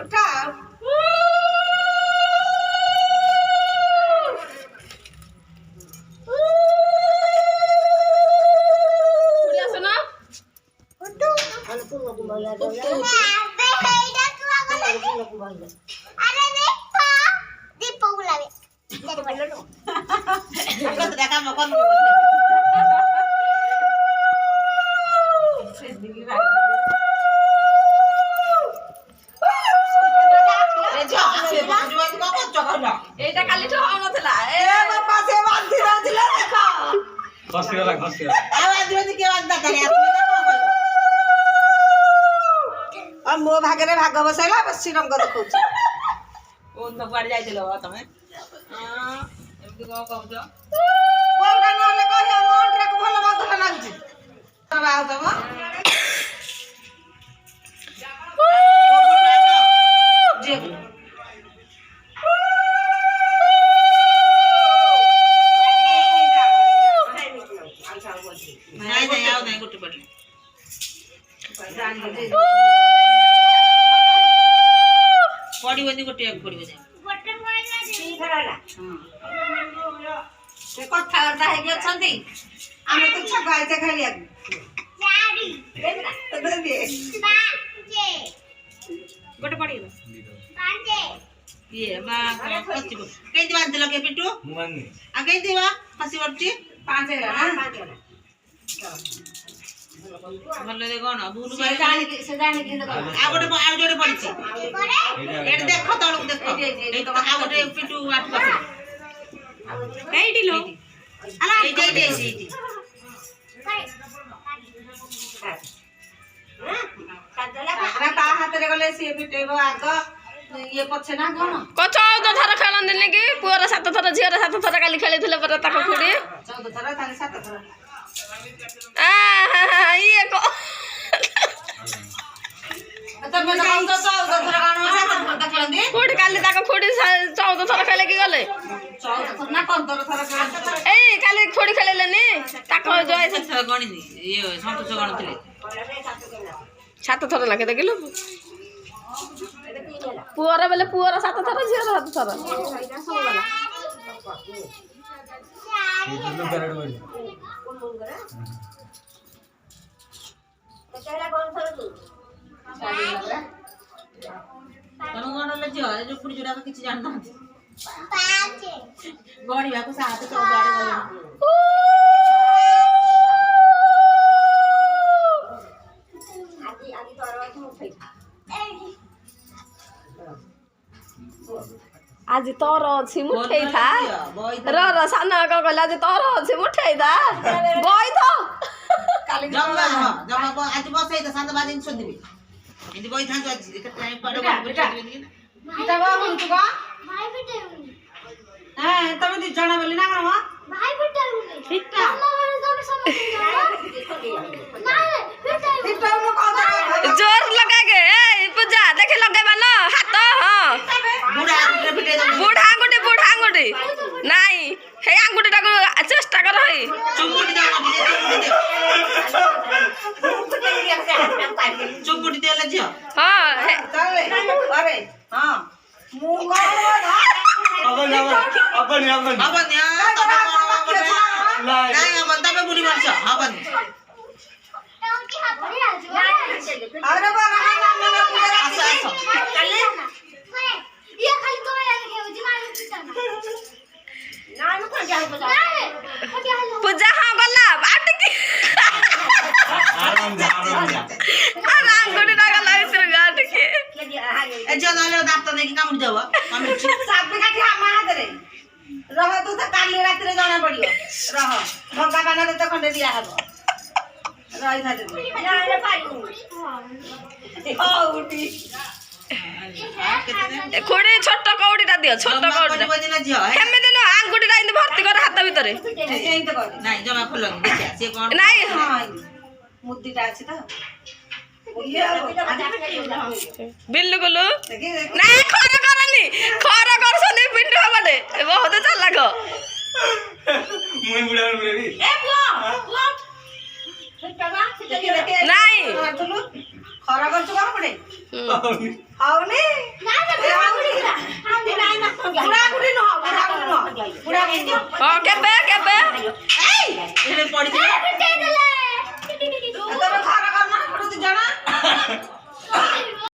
उठा এইটা কালি তো হনতলা এ বাবা সে বাঁধি রাজিলা দেখো খসিগলা আওয়াজ দিবি কে বাঁধা করে আর মো ভাগরে ভাগ বসাইলা বসি রঙ্গ দেখুছ কোন তো বাড়ি যাইছিল তুমি এমনি কোন কହୁଛ কোনটা নলে কহিও মোটরে ଭଲ বাঁধলা লাଗୁଛି ବାହା ତମ ଯେ नहीं नहीं आओ नहीं गुट्टी पड़ी पड़ी बनी गुट्टी आग पड़ी बनी से कथा करता है कि अछंती आमे तो छगा आइते खाली आग चारी दे दे बाजे गुट्टी पड़ी बाजे ये मां फसी केंदी बांध लगे पिटू मुमानी आ केंदी बा फसी बच्ची पांच है ना पांच है ଭଲ ରେ କଣ ଭୁଲ କରି ସେ ଜାଣି କି ଆଉ ଗୋଟେ ପଡିଛି ଏଠି ଦେଖ ତଳକୁ ଦେଖ ଏଇ ତ ଆଉ ଗୋଟେ ପିଟୁ ଆଠ ପାଖେ ଏଇଠି लो ଆଲା ଏଇଠି ଏଇଠି ଆରେ ତା ହାତରେ ଗଲେ ସିଏ ପିଟେଇବ ଆଗ ये पछे ना कोन को 14 थर खेलंदिनी कि पुअर 7 थर झियर 7 थर काली खेलिथिले पर ताको खुडी 14 थर ताले 7 थर ये को तब मैं कहूं तो 14 थर कानो 7 थर खेलंदी खुडी काली ताको खुडी 14 थर खेले कि गले 14 थर ना 15 थर खेलंदी ए काली खुडी खेलेलेनी ताको जय थर गणिनी ये संतोष गणथिले 7 थर लागे देखिलु पुअर बेले पुअर 7 थर झियर 7 थर तनु गण ले जो जो पुरी जोड़ा को किछि जानता पाचे गणिया को साथ तो गाड़े गले आदि तोरवा को उठै आज तोर अछि मुठै था र साना का गला आज तोर अछि मुठै था गई तो काली जम्मा जम्मा आज बसै त 7 बजे इन सोदिबी इदि बई था जो आज एक टाइम पड़े बेटा बा हुन तू का भाई बेटे हां तमे दी जणा बोली ना कोन भाई बेटे ठीकटा जोर लगा के पूजा देखे लगे बा ना हाथ हां बुढ़ा आंगुठी नहीं हे आंगुठी टाको चेष्टा कर हई चुमुटी देले जियो हां चले अरे हां मु कोन अपन नहीं अब तबे बुली मारछ अपन अरे बाबा आसा चले ये खाली तो होजी मार ना न कोन जाय पूजा हां गला बाटकी आंगुठी टाको लाइसर गाटकी ए जनाले दांत देखि कामुडी देबो हम साबे काठी हम हाथ रे रह तू त काली रात रे जाना पड़ियो रह भंगा बाना त खंडे दिया हबो रही था दे ना रे पारी ओ उठी खुडी छोट कौडीटा दियो छोट कौडीटा केमे देनो आंगुठीटा इने भर्ती कर हाथ भितरे एई त कर नाही जमा खोलन देखिया से कोन नाही हां मुद्दीटा अछि त बिल्लू गुल्लू नहीं खरा करनी खरा करसनी पिंड हबने बहुत चालाक मुई बुढ़ा रे भी ए बुआ बुआ नहीं नहीं खरा कर चुका पड़े ହଉନି ବୁଢା ବୁଢୀ ନୁହଁ ବୁଢା ବୁଢୀ ନୁହଁ ବୁଢା ବୁଢୀ ହଁ କେବେ